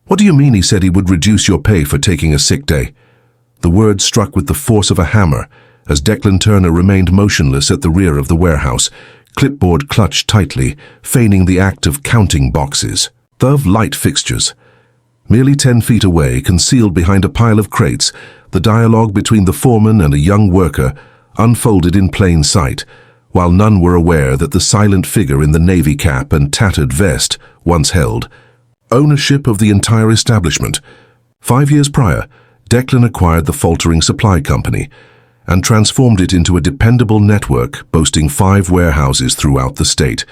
What do you mean he said he would reduce your pay for taking a sick day? The word struck with the force of a hammer as Declan Turner remained motionless at the rear of the warehouse, clipboard clutched tightly, feigning the act of counting boxes. Of light fixtures. Merely 10 feet away, concealed behind a pile of crates, the dialogue between the foreman and a young worker unfolded in plain sight, while none were aware that the silent figure in the navy cap and tattered vest once held ownership of the entire establishment. 5 years prior, Declan acquired the faltering supply company and transformed it into a dependable network boasting 5 warehouses throughout the state.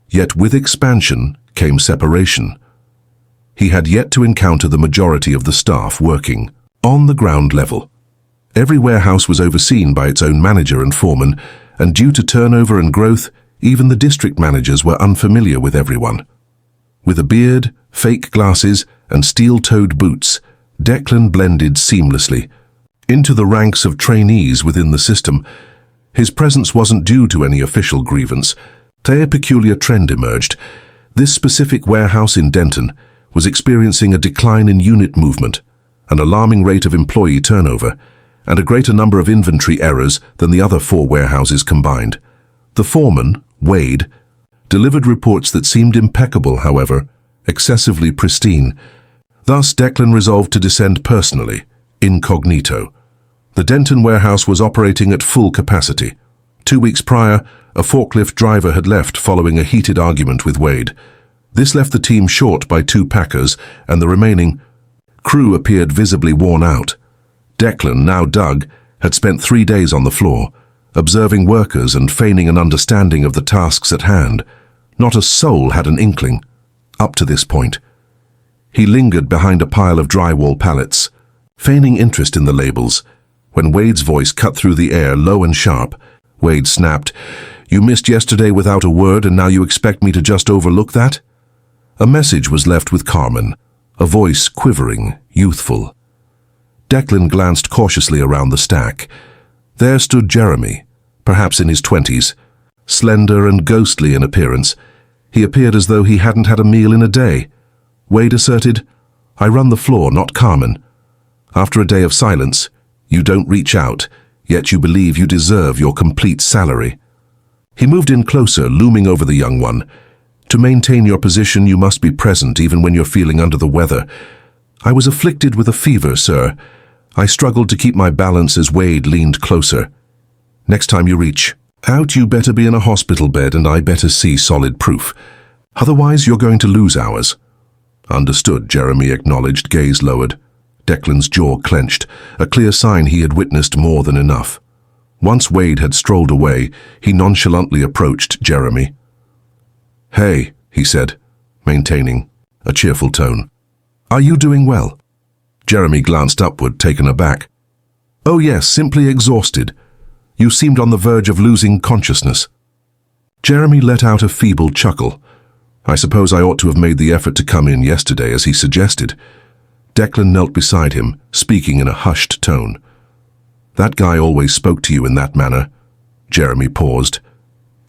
Yet with expansion came separation. He had yet to encounter the majority of the staff working on the ground level. Every warehouse was overseen by its own manager and foreman, and due to turnover and growth, even the district managers were unfamiliar with everyone. With a beard, fake glasses, and steel-toed boots, Declan blended seamlessly into the ranks of trainees within the system. His presence wasn't due to any official grievance. A peculiar trend emerged. This specific warehouse in Denton was experiencing a decline in unit movement, an alarming rate of employee turnover, and a greater number of inventory errors than the other 4 warehouses combined. The foreman, Wade, delivered reports that seemed impeccable, however, excessively pristine. Thus, Declan resolved to descend personally, incognito. The Denton warehouse was operating at full capacity. 2 weeks prior, a forklift driver had left following a heated argument with Wade. This left the team short by 2 packers, and the remaining crew appeared visibly worn out. Declan, now Doug, had spent 3 days on the floor, observing workers and feigning an understanding of the tasks at hand. Not a soul had an inkling, up to this point. He lingered behind a pile of drywall pallets, feigning interest in the labels, when Wade's voice cut through the air low and sharp. Wade snapped, "You missed yesterday without a word, and now you expect me to just overlook that?" A message was left with Carmen, a voice quivering, youthful. Declan glanced cautiously around the stack. There stood Jeremy, perhaps in his 20s, slender and ghostly in appearance. He appeared as though he hadn't had a meal in a day. Wade asserted, "I run the floor, not Carmen." After a day of silence, "You don't reach out, yet you believe you deserve your complete salary." He moved in closer, looming over the young one. "To maintain your position, you must be present even when you're feeling under the weather. I was afflicted with a fever, sir. I struggled to keep my balance as Wade leaned closer. Next time you reach out, you better be in a hospital bed, and I better see solid proof. Otherwise, you're going to lose hours." "Understood," Jeremy acknowledged, gaze lowered. Declan's jaw clenched, a clear sign he had witnessed more than enough. Once Wade had strolled away, he nonchalantly approached Jeremy. "Hey," he said, maintaining a cheerful tone. "Are you doing well?" Jeremy glanced upward, taken aback. "Oh yes, simply exhausted. You seemed on the verge of losing consciousness." Jeremy let out a feeble chuckle. "I suppose I ought to have made the effort to come in yesterday, as he suggested." Declan knelt beside him, speaking in a hushed tone. "That guy always spoke to you in that manner." Jeremy paused.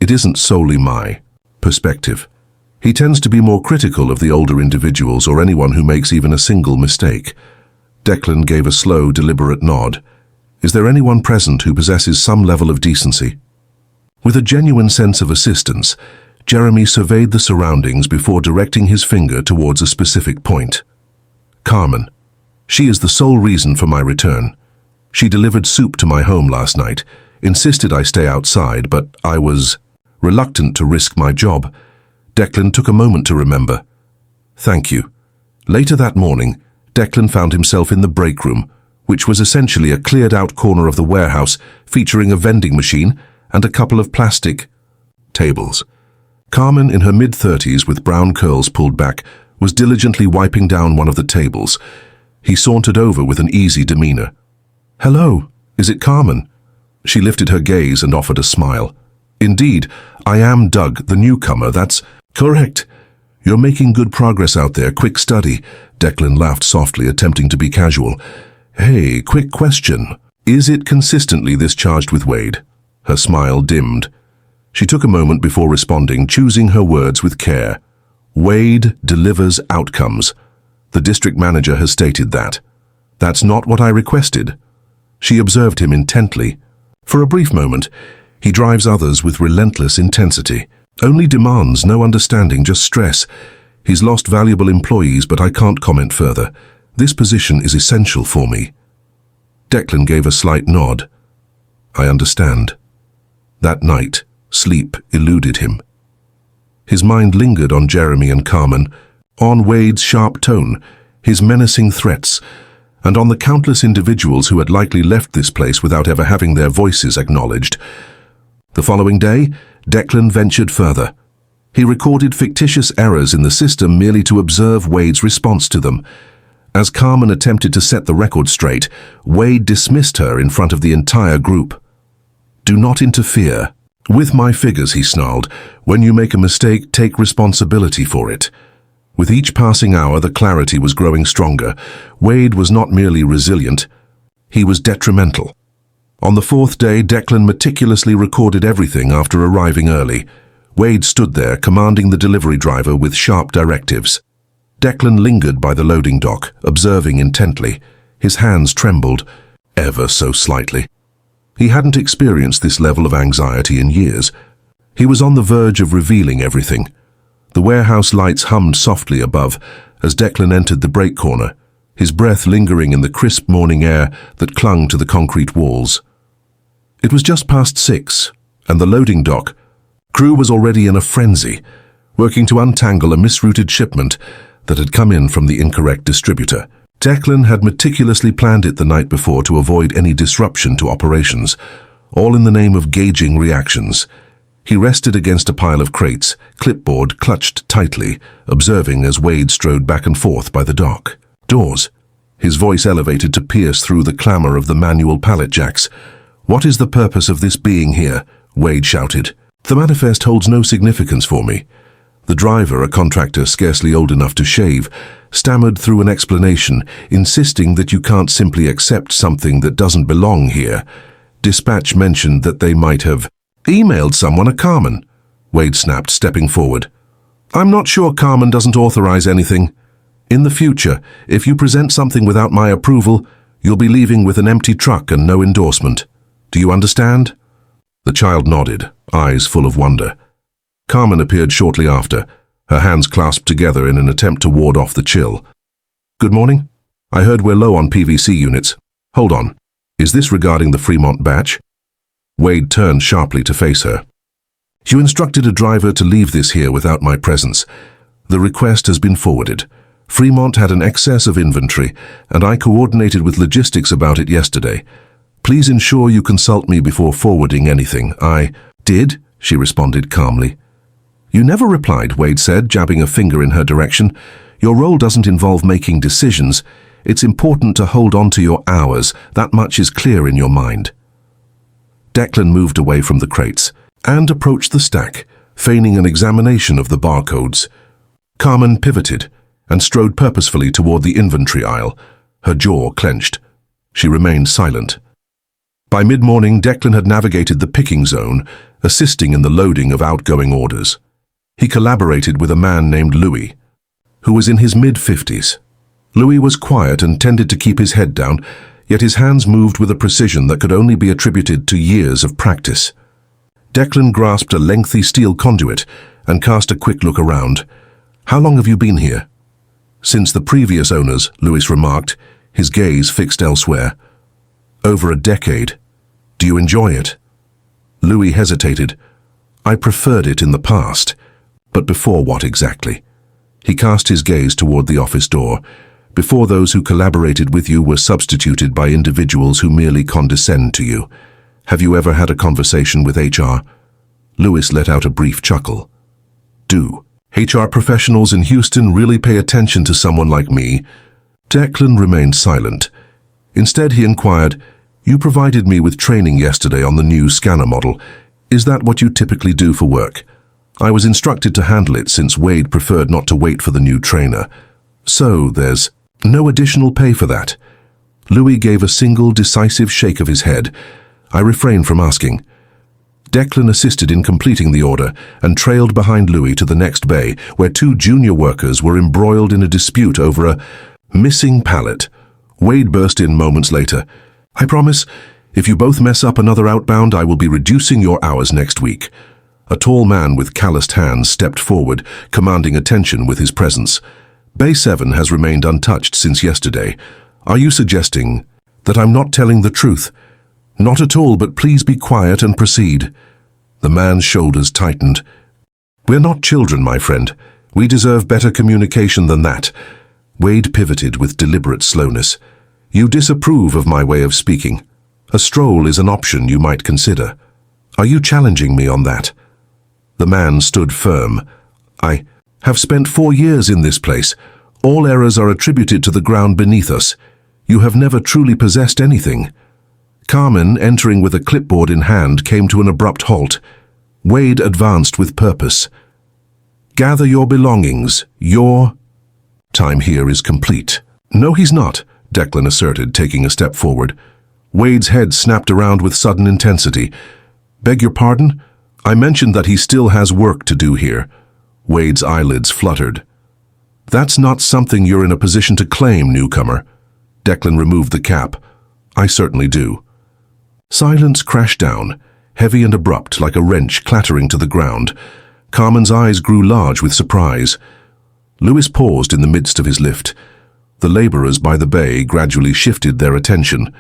"It isn't solely my perspective. He tends to be more critical of the older individuals or anyone who makes even a single mistake." Declan gave a slow, deliberate nod. "Is there anyone present who possesses some level of decency?" With a genuine sense of assistance, Jeremy surveyed the surroundings before directing his finger towards a specific point. "Carmen. She is the sole reason for my return. She delivered soup to my home last night, insisted I stay outside, but I was reluctant to risk my job." Declan took a moment to remember. "Thank you." Later that morning, Declan found himself in the break room, which was essentially a cleared-out corner of the warehouse featuring a vending machine and a couple of plastic tables. Carmen, in her mid-30s with brown curls pulled back, was diligently wiping down one of the tables. He sauntered over with an easy demeanor. "Hello, is it Carmen?" She lifted her gaze and offered a smile. "Indeed, I am Doug, the newcomer, that's correct. You're making good progress out there, quick study." Declan laughed softly, attempting to be casual. "Hey, quick question. Is it consistently this charged with Wade?" Her smile dimmed. She took a moment before responding, choosing her words with care. "Wade delivers outcomes. The district manager has stated that. That's not what I requested. She observed him intently. For a brief moment, he drives others with relentless intensity. Only demands, no understanding, just stress. He's lost valuable employees, but I can't comment further. This position is essential for me. Declan gave a slight nod. I understand. That night, sleep eluded him. His mind lingered on Jeremy and Carmen, on Wade's sharp tone, his menacing threats, and on the countless individuals who had likely left this place without ever having their voices acknowledged. The following day, Declan ventured further. He recorded fictitious errors in the system merely to observe Wade's response to them. As Carmen attempted to set the record straight, Wade dismissed her in front of the entire group. Do not interfere. With my figures, he snarled. When you make a mistake, take responsibility for it. With each passing hour, the clarity was growing stronger. Wade was not merely resilient, he was detrimental. On the fourth day, Declan meticulously recorded everything after arriving early. Wade stood there, commanding the delivery driver with sharp directives. Declan lingered by the loading dock, observing intently. His hands trembled, ever so slightly. He hadn't experienced this level of anxiety in years. He was on the verge of revealing everything. The warehouse lights hummed softly above as Declan entered the brake corner, his breath lingering in the crisp morning air that clung to the concrete walls. It was just past 6, and the loading dock crew was already in a frenzy, working to untangle a misrouted shipment that had come in from the incorrect distributor. Declan had meticulously planned it the night before to avoid any disruption to operations, all in the name of gauging reactions. He rested against a pile of crates, clipboard clutched tightly, observing as Wade strode back and forth by the dock. Doors. His voice elevated to pierce through the clamor of the manual pallet jacks. What is the purpose of this being here? Wade shouted. The manifest holds no significance for me. The driver, a contractor scarcely old enough to shave, stammered through an explanation, insisting that you can't simply accept something that doesn't belong here. Dispatch mentioned that they might have emailed someone a Carmen, Wade snapped, stepping forward. I'm not sure Carmen doesn't authorize anything. In the future, if you present something without my approval, you'll be leaving with an empty truck and no endorsement. Do you understand? The child nodded, eyes full of wonder. Carmen appeared shortly after, her hands clasped together in an attempt to ward off the chill. Good morning. I heard we're low on PVC units. Hold on. Is this regarding the Fremont batch? Wade turned sharply to face her. You instructed a driver to leave this here without my presence. The request has been forwarded. Fremont had an excess of inventory, and I coordinated with logistics about it yesterday. Please ensure you consult me before forwarding anything. I did, she responded calmly. You never replied, Wade said, jabbing a finger in her direction. Your role doesn't involve making decisions. It's important to hold on to your hours. That much is clear in your mind. Declan moved away from the crates and approached the stack, feigning an examination of the barcodes. Carmen pivoted and strode purposefully toward the inventory aisle, her jaw clenched. She remained silent. By mid-morning, Declan had navigated the picking zone, assisting in the loading of outgoing orders. He collaborated with a man named Louis, who was in his mid-50s. Louis was quiet and tended to keep his head down, yet his hands moved with a precision that could only be attributed to years of practice. Declan grasped a lengthy steel conduit and cast a quick look around. How long have you been here? Since the previous owners, Louis remarked, his gaze fixed elsewhere. Over a decade. Do you enjoy it? Louis hesitated. I preferred it in the past. But before what exactly? He cast his gaze toward the office door. Before those who collaborated with you were substituted by individuals who merely condescend to you. Have you ever had a conversation with HR? Louis let out a brief chuckle. Do HR professionals in Houston really pay attention to someone like me? Declan remained silent. Instead, he inquired, You provided me with training yesterday on the new scanner model. Is that what you typically do for work? I was instructed to handle it since Wade preferred not to wait for the new trainer. So there's no additional pay for that. Louis gave a single decisive shake of his head. I refrained from asking. Declan assisted in completing the order and trailed behind Louis to the next bay, where two junior workers were embroiled in a dispute over a missing pallet. Wade burst in moments later. "I promise, if you both mess up another outbound, I will be reducing your hours next week." A tall man with calloused hands stepped forward, commanding attention with his presence. "Bay 7 has remained untouched since yesterday. Are you suggesting that I'm not telling the truth?" "Not at all, but please be quiet and proceed." The man's shoulders tightened. "We're not children, my friend. We deserve better communication than that." Wade pivoted with deliberate slowness. "You disapprove of my way of speaking. A stroll is an option you might consider. Are you challenging me on that?" The man stood firm. "I have spent 4 years in this place. All errors are attributed to the ground beneath us. You have never truly possessed anything." Carmen, entering with a clipboard in hand, came to an abrupt halt. Wade advanced with purpose. "Gather your belongings. Your time here is complete." "No, he's not," Declan asserted, taking a step forward. Wade's head snapped around with sudden intensity. "Beg your pardon? I mentioned that he still has work to do here." Wade's eyelids fluttered. "That's not something you're in a position to claim, newcomer." Declan removed the cap. "I certainly do." Silence crashed down, heavy and abrupt like a wrench clattering to the ground. Carmen's eyes grew large with surprise. Louis paused in the midst of his lift. The laborers by the bay gradually shifted their attention.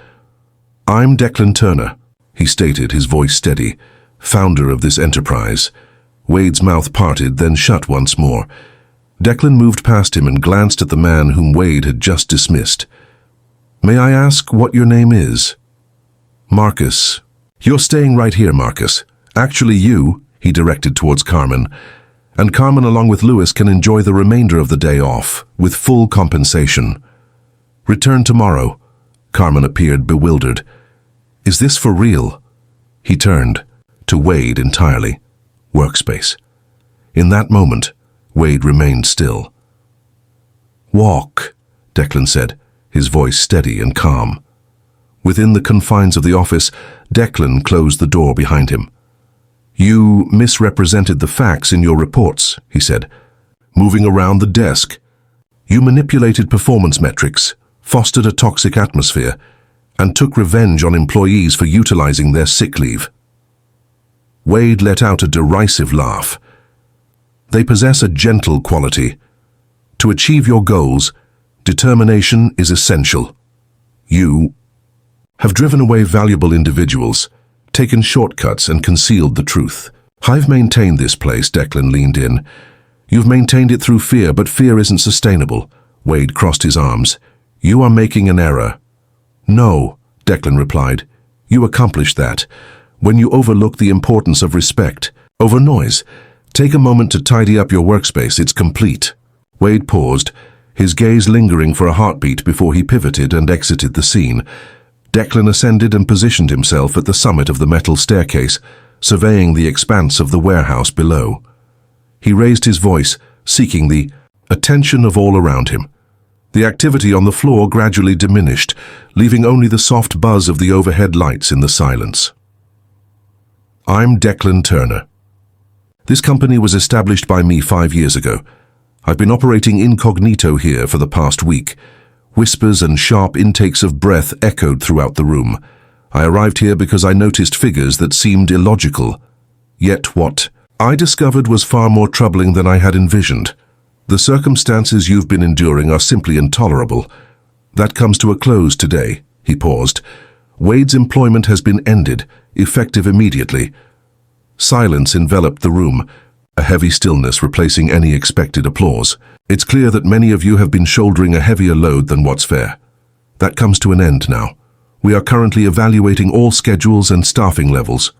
"I'm Declan Turner," he stated, his voice steady, "founder of this enterprise." Wade's mouth parted, then shut once more. Declan moved past him and glanced at the man whom Wade had just dismissed. "May I ask what your name is?" "Marcus." "You're staying right here, Marcus. Actually you," he directed towards Carmen. "And Carmen along with Louis can enjoy the remainder of the day off, with full compensation. Return tomorrow." Carmen appeared bewildered. "Is this for real?" He turned, to Wade entirely. "Workspace." In that moment, Wade remained still. "Walk," Declan said, his voice steady and calm. Within the confines of the office, Declan closed the door behind him. "You misrepresented the facts in your reports," he said, moving around the desk. "You manipulated performance metrics, fostered a toxic atmosphere, and took revenge on employees for utilizing their sick leave." Wade let out a derisive laugh. "They possess a gentle quality. To achieve your goals, determination is essential. You have driven away valuable individuals, taken shortcuts and concealed the truth. I've maintained this place," Declan leaned in. "You've maintained it through fear, but fear isn't sustainable." Wade crossed his arms. "You are making an error." "No," Declan replied. "You accomplished that when you overlook the importance of respect over noise. Take a moment to tidy up your workspace. It's complete." Wade paused, his gaze lingering for a heartbeat before he pivoted and exited the scene. Declan ascended and positioned himself at the summit of the metal staircase, surveying the expanse of the warehouse below. He raised his voice, seeking the attention of all around him. The activity on the floor gradually diminished, leaving only the soft buzz of the overhead lights in the silence. "I'm Declan Turner. This company was established by me 5 years ago. I've been operating incognito here for the past week." Whispers and sharp intakes of breath echoed throughout the room. "I arrived here because I noticed figures that seemed illogical. Yet what I discovered was far more troubling than I had envisioned. The circumstances you've been enduring are simply intolerable. That comes to a close today." He paused. "Wade's employment has been ended, effective immediately." Silence enveloped the room, a heavy stillness replacing any expected applause. "It's clear that many of you have been shouldering a heavier load than what's fair. That comes to an end now. We are currently evaluating all schedules and staffing levels."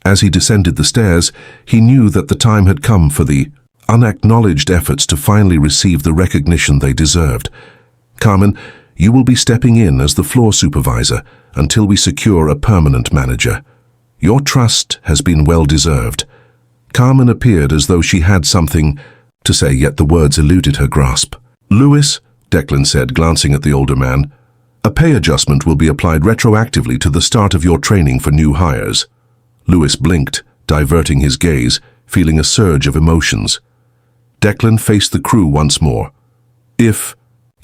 As he descended the stairs, he knew that the time had come for the unacknowledged efforts to finally receive the recognition they deserved. "Carmen, you will be stepping in as the floor supervisor until we secure a permanent manager. Your trust has been well deserved." Carmen appeared as though she had something to say, yet the words eluded her grasp. "Louis," Declan said, glancing at the older man, "a pay adjustment will be applied retroactively to the start of your training for new hires." Lewis blinked, diverting his gaze, feeling a surge of emotions. Declan faced the crew once more. If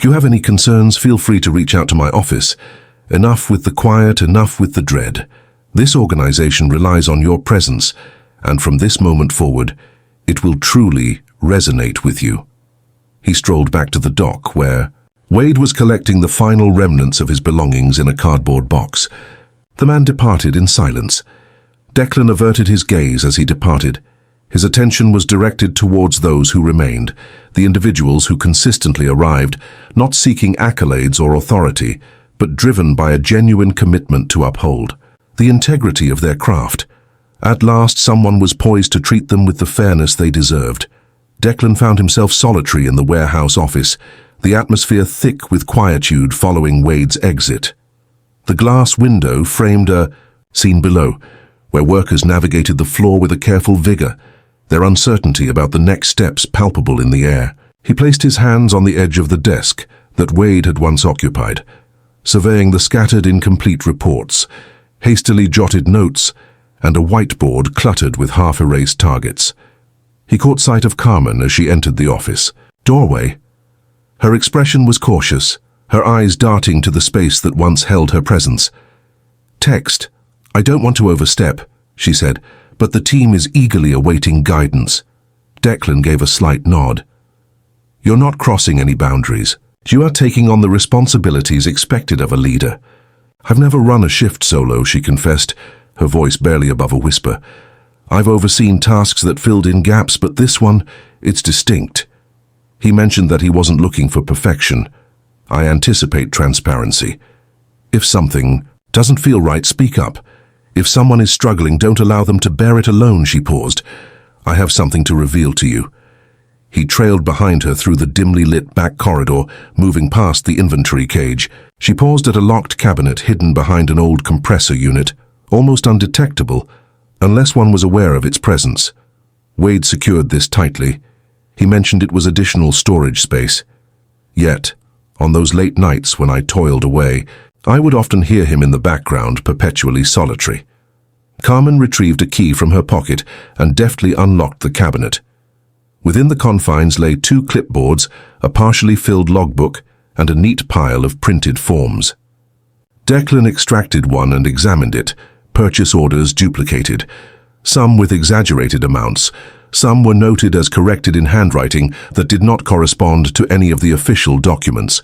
you have any concerns, feel free to reach out to my office. Enough with the quiet, enough with the dread. This organization relies on your presence, and from this moment forward, it will truly resonate with you. He strolled back to the dock where Wade was collecting the final remnants of his belongings in a cardboard box. The man departed in silence. Declan averted his gaze as he departed. His attention was directed towards those who remained, the individuals who consistently arrived, not seeking accolades or authority, but driven by a genuine commitment to uphold the integrity of their craft. At last, someone was poised to treat them with the fairness they deserved. Declan found himself solitary in the warehouse office, the atmosphere thick with quietude following Wade's exit. The glass window framed a scene below, where workers navigated the floor with a careful vigor, their uncertainty about the next steps palpable in the air. He placed his hands on the edge of the desk that Wade had once occupied, surveying the scattered incomplete reports, hastily jotted notes, and a whiteboard cluttered with half-erased targets. He caught sight of Carmen as she entered the office doorway. Her expression was cautious, her eyes darting to the space that once held her presence. "Text. I don't want to overstep," she said, "but the team is eagerly awaiting guidance." Declan gave a slight nod. "You're not crossing any boundaries. You are taking on the responsibilities expected of a leader." "I've never run a shift solo," she confessed, her voice barely above a whisper. "I've overseen tasks that filled in gaps, but this one, it's distinct." He mentioned that he wasn't looking for perfection. "I anticipate transparency. If something doesn't feel right, speak up. If someone is struggling, don't allow them to bear it alone," she paused. "I have something to reveal to you." He trailed behind her through the dimly lit back corridor, moving past the inventory cage. She paused at a locked cabinet hidden behind an old compressor unit, almost undetectable, unless one was aware of its presence. Wade secured this tightly. He mentioned it was additional storage space. Yet, on those late nights when I toiled away, I would often hear him in the background, perpetually solitary. Carmen retrieved a key from her pocket and deftly unlocked the cabinet. Within the confines lay 2 clipboards, a partially filled logbook, and a neat pile of printed forms. Declan extracted one and examined it, purchase orders duplicated, some with exaggerated amounts. Some were noted as corrected in handwriting that did not correspond to any of the official documents.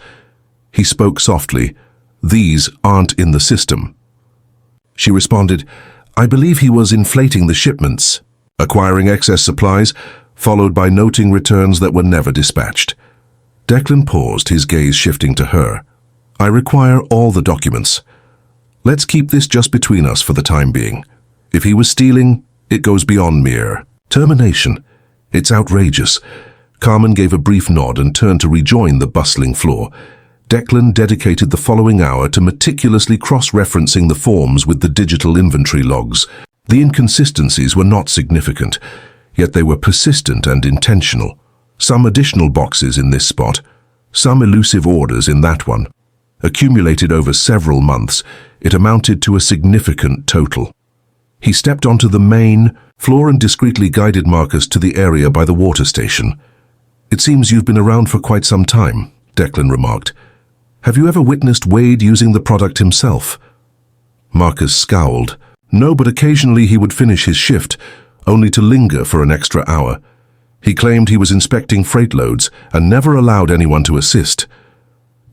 He spoke softly. "These aren't in the system." She responded, "I believe he was inflating the shipments, acquiring excess supplies, followed by noting returns that were never dispatched." Declan paused, his gaze shifting to her. "I require all the documents. Let's keep this just between us for the time being. If he was stealing, it goes beyond mere termination. It's outrageous." Carmen gave a brief nod and turned to rejoin the bustling floor. Declan dedicated the following hour to meticulously cross-referencing the forms with the digital inventory logs. The inconsistencies were not significant, yet they were persistent and intentional. Some additional boxes in this spot, some elusive orders in that one. Accumulated over several months, it amounted to a significant total. He stepped onto the main floor and discreetly guided Marcus to the area by the water station. "It seems you've been around for quite some time," Declan remarked. "Have you ever witnessed Wade using the product himself?" Marcus scowled. "No, but occasionally he would finish his shift, only to linger for an extra hour. He claimed he was inspecting freight loads and never allowed anyone to assist."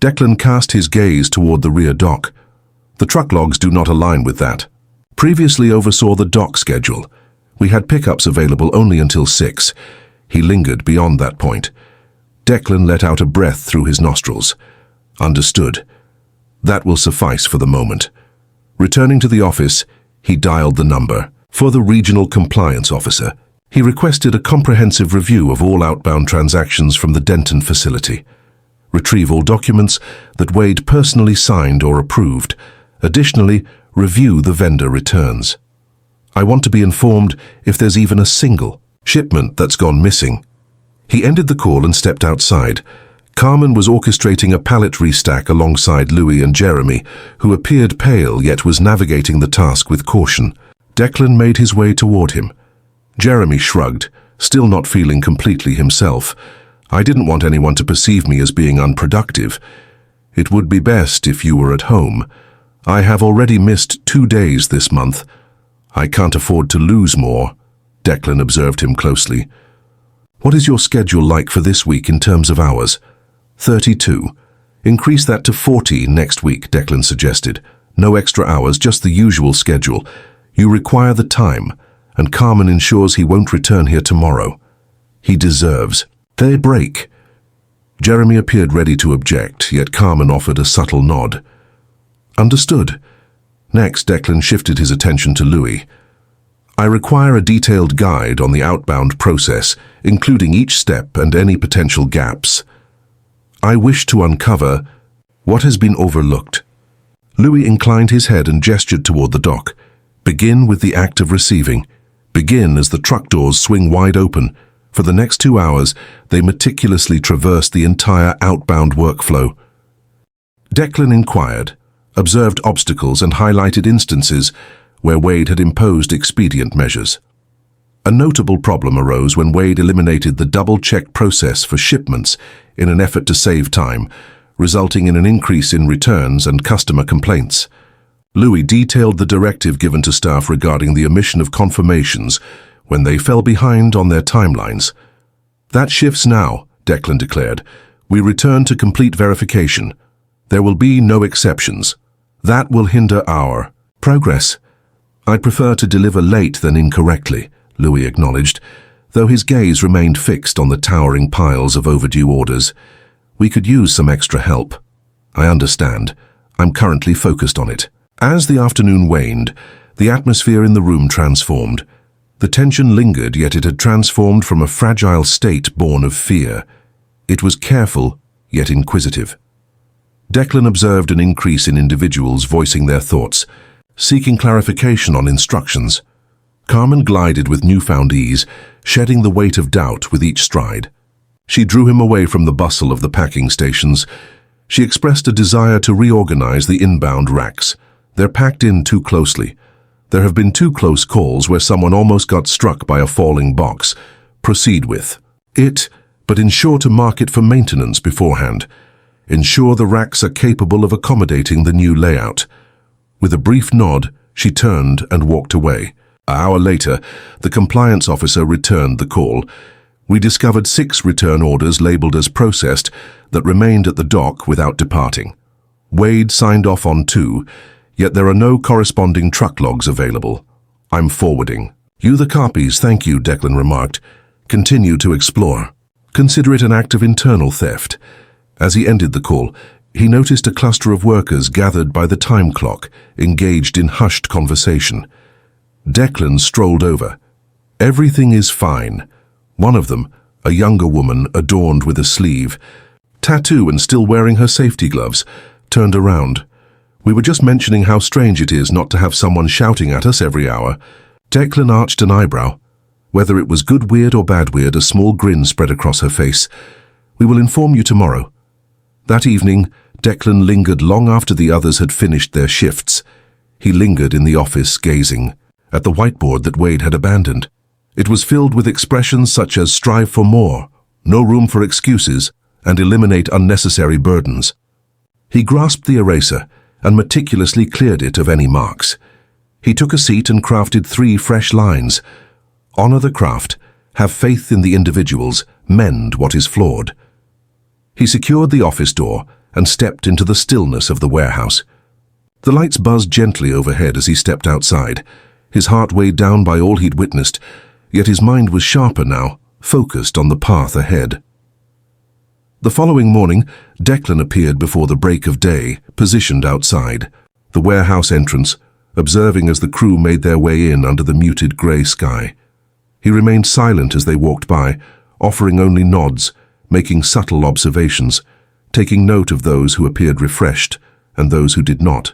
Declan cast his gaze toward the rear dock. "The truck logs do not align with that. Previously oversaw the dock schedule. We had pickups available only until 6. He lingered beyond that point. Declan let out a breath through his nostrils. "Understood. That will suffice for the moment." Returning to the office, he dialed the number. For the regional compliance officer, he requested a comprehensive review of all outbound transactions from the Denton facility. Retrieve all documents that Wade personally signed or approved. Additionally, review the vendor returns. "I want to be informed if there's even a single shipment that's gone missing." He ended the call and stepped outside. Carmen was orchestrating a pallet restack alongside Louis and Jeremy, who appeared pale yet was navigating the task with caution. Declan made his way toward him. Jeremy shrugged, still not feeling completely himself. I didn't want anyone to perceive me as being unproductive. It would be best if you were at home. I have already missed 2 days this month. I can't afford to lose more. Declan observed him closely. What is your schedule like for this week in terms of hours? 32. Increase that to 40 next week, Declan suggested. No extra hours, just the usual schedule. You require the time, and Carmen ensures he won't return here tomorrow. He deserves. They break. Jeremy appeared ready to object, yet Carmen offered a subtle nod. Understood. Next, Declan shifted his attention to Louis. I require a detailed guide on the outbound process, including each step and any potential gaps. I wish to uncover what has been overlooked. Louis inclined his head and gestured toward the dock. Begin with the act of receiving. Begin as the truck doors swing wide open. For the next 2 hours, they meticulously traversed the entire outbound workflow. Declan inquired, observed obstacles and highlighted instances where Wade had imposed expedient measures. A notable problem arose when Wade eliminated the double-check process for shipments in an effort to save time, resulting in an increase in returns and customer complaints. Louis detailed the directive given to staff regarding the omission of confirmations when they fell behind on their timelines. That shifts now, Declan declared. We return to complete verification. There will be no exceptions. That will hinder our progress. I'd prefer to deliver late than incorrectly, Louis acknowledged, though his gaze remained fixed on the towering piles of overdue orders. We could use some extra help. I understand. I'm currently focused on it. As the afternoon waned, the atmosphere in the room transformed. The tension lingered, yet it had transformed from a fragile state born of fear. It was careful, yet inquisitive. Declan observed an increase in individuals voicing their thoughts, seeking clarification on instructions. Carmen glided with newfound ease, shedding the weight of doubt with each stride. She drew him away from the bustle of the packing stations. She expressed a desire to reorganize the inbound racks. They're packed in too closely. There have been 2 close calls where someone almost got struck by a falling box. Proceed with it, but ensure to mark it for maintenance beforehand. Ensure the racks are capable of accommodating the new layout. With a brief nod, she turned and walked away. An hour later, the compliance officer returned the call. We discovered 6 return orders labeled as processed that remained at the dock without departing. Wade signed off on 2, yet there are no corresponding truck logs available. I'm forwarding. You the copies, thank you, Declan remarked. Continue to explore. Consider it an act of internal theft. As he ended the call, he noticed a cluster of workers gathered by the time clock, engaged in hushed conversation. Declan strolled over. Everything is fine. One of them, a younger woman adorned with a sleeve, tattoo and still wearing her safety gloves, turned around. We were just mentioning how strange it is not to have someone shouting at us every hour. Declan arched an eyebrow. Whether it was good weird or bad weird, a small grin spread across her face. We will inform you tomorrow. That evening, Declan lingered long after the others had finished their shifts. He lingered in the office, gazing at the whiteboard that Wade had abandoned. It was filled with expressions such as strive for more, no room for excuses, and eliminate unnecessary burdens. He grasped the eraser and meticulously cleared it of any marks. He took a seat and crafted 3 fresh lines. Honor the craft, have faith in the individuals, mend what is flawed. He secured the office door and stepped into the stillness of the warehouse. The lights buzzed gently overhead as he stepped outside, his heart weighed down by all he'd witnessed, yet his mind was sharper now, focused on the path ahead. The following morning, Declan appeared before the break of day, positioned outside the warehouse entrance, observing as the crew made their way in under the muted grey sky. He remained silent as they walked by, offering only nods, making subtle observations, taking note of those who appeared refreshed and those who did not.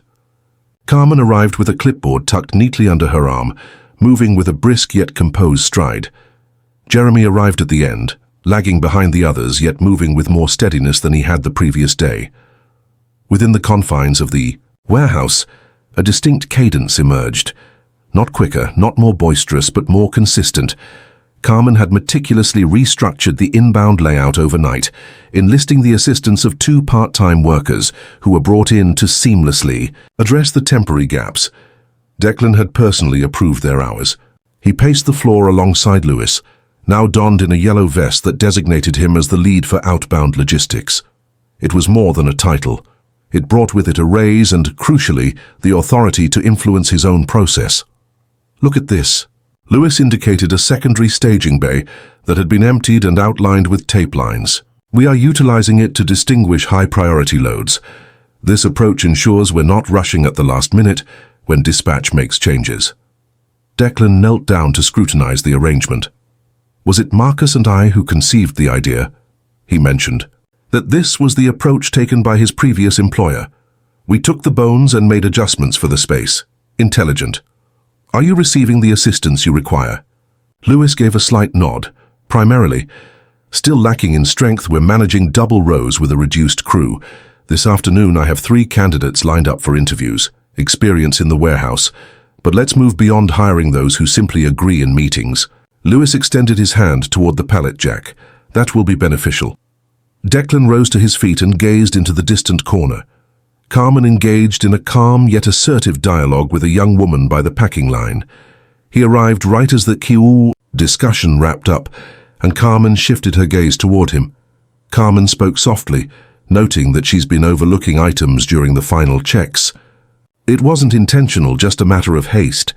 Carmen arrived with a clipboard tucked neatly under her arm, moving with a brisk yet composed stride. Jeremy arrived at the end, lagging behind the others yet moving with more steadiness than he had the previous day. Within the confines of the warehouse, a distinct cadence emerged. Not quicker, not more boisterous, but more consistent. Carmen had meticulously restructured the inbound layout overnight, enlisting the assistance of 2 part-time workers who were brought in to seamlessly address the temporary gaps. Declan had personally approved their hours. He paced the floor alongside Lewis, now donned in a yellow vest that designated him as the lead for outbound logistics. It was more than a title. It brought with it a raise and, crucially, the authority to influence his own process. Look at this. Lewis indicated a secondary staging bay that had been emptied and outlined with tape lines. We are utilizing it to distinguish high-priority loads. This approach ensures we're not rushing at the last minute when dispatch makes changes. Declan knelt down to scrutinize the arrangement. Was it Marcus and I who conceived the idea? He mentioned that this was the approach taken by his previous employer. We took the bones and made adjustments for the space. Intelligent. Are you receiving the assistance you require? Lewis gave a slight nod. Primarily. Still lacking in strength, we're managing double rows with a reduced crew. This afternoon I have 3 candidates lined up for interviews. Experience in the warehouse. But let's move beyond hiring those who simply agree in meetings. Lewis extended his hand toward the pallet jack. That will be beneficial. Declan rose to his feet and gazed into the distant corner. Carmen engaged in a calm yet assertive dialogue with a young woman by the packing line. He arrived right as the Q discussion wrapped up, and Carmen shifted her gaze toward him. Carmen spoke softly, noting that she's been overlooking items during the final checks. It wasn't intentional, just a matter of haste.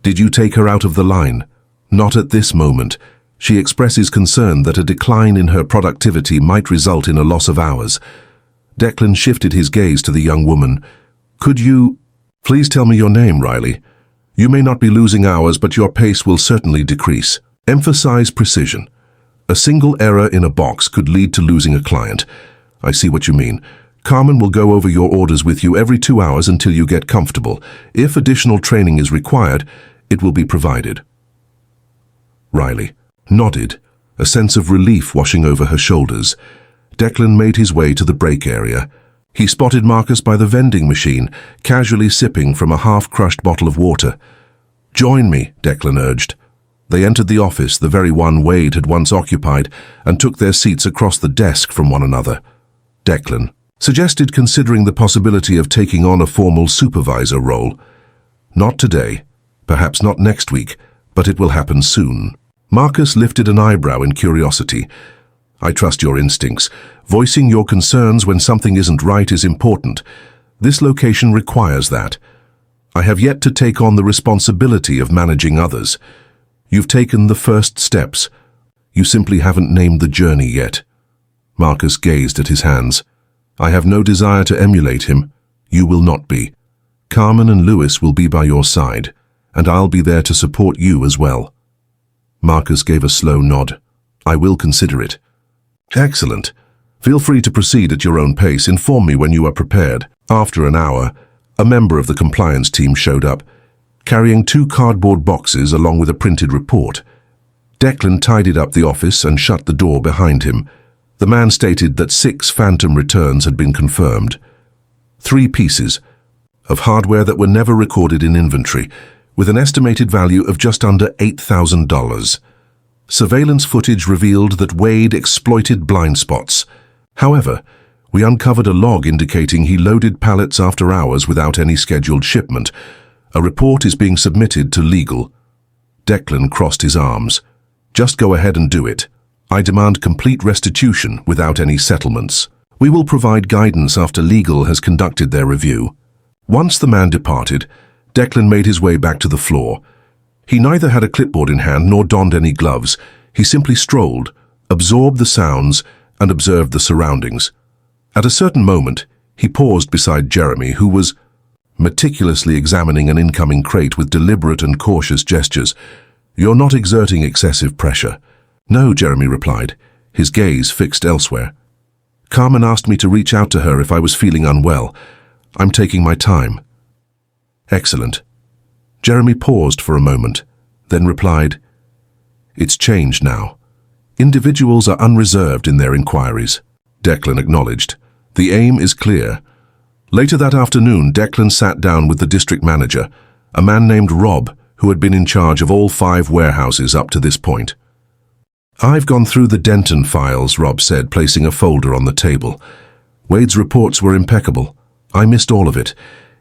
Did you take her out of the line? Not at this moment. She expresses concern that a decline in her productivity might result in a loss of hours. Declan shifted his gaze to the young woman. Could you... Please tell me your name, Riley. You may not be losing hours, but your pace will certainly decrease. Emphasize precision. A single error in a box could lead to losing a client. I see what you mean. Carmen will go over your orders with you every 2 hours until you get comfortable. If additional training is required, it will be provided. Riley nodded, a sense of relief washing over her shoulders. Declan made his way to the break area. He spotted Marcus by the vending machine, casually sipping from a half-crushed bottle of water. Join me, Declan urged. They entered the office, the very one Wade had once occupied, and took their seats across the desk from one another. Declan suggested considering the possibility of taking on a formal supervisor role. Not today, perhaps not next week, but it will happen soon. Marcus lifted an eyebrow in curiosity. I trust your instincts. Voicing your concerns when something isn't right is important. This location requires that. I have yet to take on the responsibility of managing others. You've taken the first steps. You simply haven't named the journey yet. Marcus gazed at his hands. I have no desire to emulate him. You will not be. Carmen and Lewis will be by your side, and I'll be there to support you as well. Marcus gave a slow nod. I will consider it. Excellent. Feel free to proceed at your own pace. Inform me when you are prepared. After an hour, a member of the compliance team showed up, carrying 2 cardboard boxes along with a printed report. Declan tidied up the office and shut the door behind him. The man stated that 6 phantom returns had been confirmed. 3 pieces of hardware that were never recorded in inventory, with an estimated value of just under $8,000. Surveillance footage revealed that Wade exploited blind spots. However, we uncovered a log indicating he loaded pallets after hours without any scheduled shipment. A report is being submitted to legal. Declan crossed his arms. Just go ahead and do it. I demand complete restitution without any settlements. We will provide guidance after legal has conducted their review. Once the man departed, Declan made his way back to the floor. He neither had a clipboard in hand nor donned any gloves. He simply strolled, absorbed the sounds, and observed the surroundings. At a certain moment, he paused beside Jeremy, who was meticulously examining an incoming crate with deliberate and cautious gestures. You're not exerting excessive pressure. No, Jeremy replied, his gaze fixed elsewhere. Carmen asked me to reach out to her if I was feeling unwell. I'm taking my time. Excellent. Jeremy paused for a moment, then replied, It's changed now. Individuals are unreserved in their inquiries. Declan acknowledged. The aim is clear. Later that afternoon, Declan sat down with the district manager, a man named Rob, who had been in charge of all 5 warehouses up to this point. "I've gone through the Denton files," Rob said, placing a folder on the table. "Wade's reports were impeccable. I missed all of it.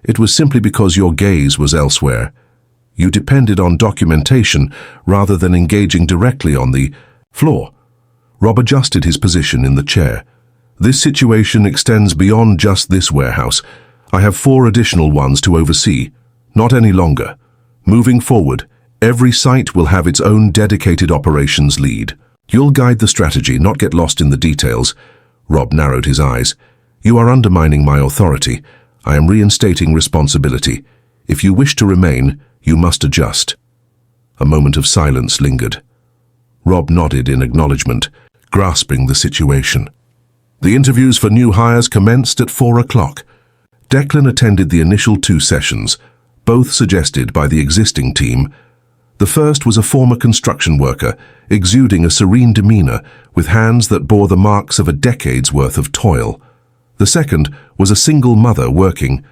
It was simply because your gaze was elsewhere. You depended on documentation rather than engaging directly on the floor." Rob adjusted his position in the chair. "This situation extends beyond just this warehouse. I have 4 additional ones to oversee. Not any longer. Moving forward, every site will have its own dedicated operations lead. You'll guide the strategy, not get lost in the details." Rob narrowed his eyes. "You are undermining my authority. I am reinstating responsibility. If you wish to remain, you must adjust." A moment of silence lingered. Rob nodded in acknowledgement, grasping the situation. The interviews for new hires commenced at 4 o'clock. Declan attended the initial 2 sessions, both suggested by the existing team. The first was a former construction worker, exuding a serene demeanor with hands that bore the marks of a decade's worth of toil. The second was a single mother working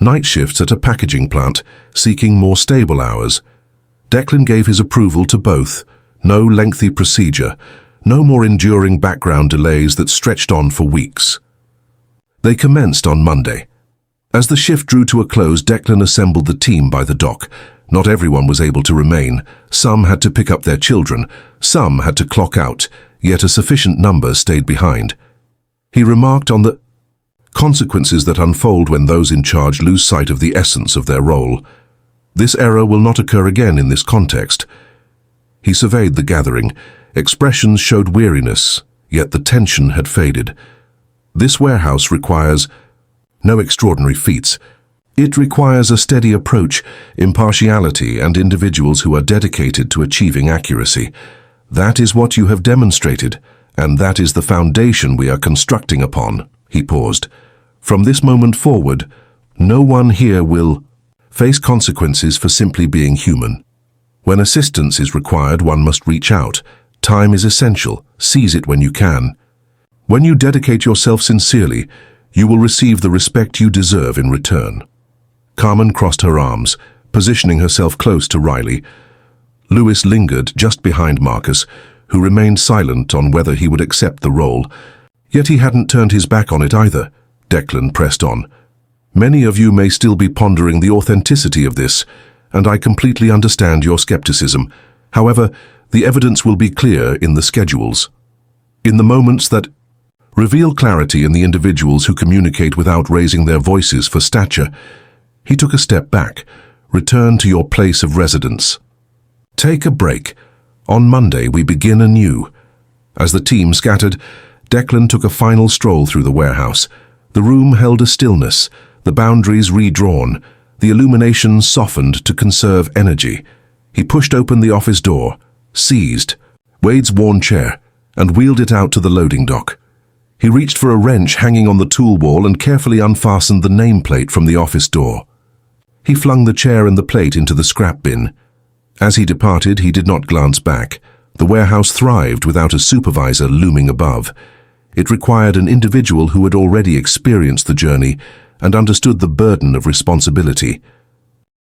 night shifts at a packaging plant, seeking more stable hours. Declan gave his approval to both. No lengthy procedure, no more enduring background delays that stretched on for weeks. They commenced on Monday. As the shift drew to a close, Declan assembled the team by the dock. Not everyone was able to remain. Some had to pick up their children. Some had to clock out, yet a sufficient number stayed behind. He remarked on the consequences that unfold when those in charge lose sight of the essence of their role. "This error will not occur again in this context." He surveyed the gathering. Expressions showed weariness, yet the tension had faded. "This warehouse requires no extraordinary feats. It requires a steady approach, impartiality, and individuals who are dedicated to achieving accuracy. That is what you have demonstrated, and that is the foundation we are constructing upon." He paused. "From this moment forward, no one here will face consequences for simply being human. When assistance is required, one must reach out. Time is essential. Seize it when you can. When you dedicate yourself sincerely, you will receive the respect you deserve in return." Carmen crossed her arms, positioning herself close to Riley. Lewis lingered just behind Marcus, who remained silent on whether he would accept the role. Yet he hadn't turned his back on it either. Declan pressed on. "Many of you may still be pondering the authenticity of this, and I completely understand your skepticism. However, the evidence will be clear in the schedules. In the moments that reveal clarity in the individuals who communicate without raising their voices for stature." He took a step back. "Return to your place of residence. Take a break. On Monday we begin anew." As the team scattered, Declan took a final stroll through the warehouse. The room held a stillness, the boundaries redrawn, the illumination softened to conserve energy. He pushed open the office door, seized Wade's worn chair, and wheeled it out to the loading dock. He reached for a wrench hanging on the tool wall and carefully unfastened the nameplate from the office door. He flung the chair and the plate into the scrap bin. As he departed, he did not glance back. The warehouse thrived without a supervisor looming above. It required an individual who had already experienced the journey and understood the burden of responsibility.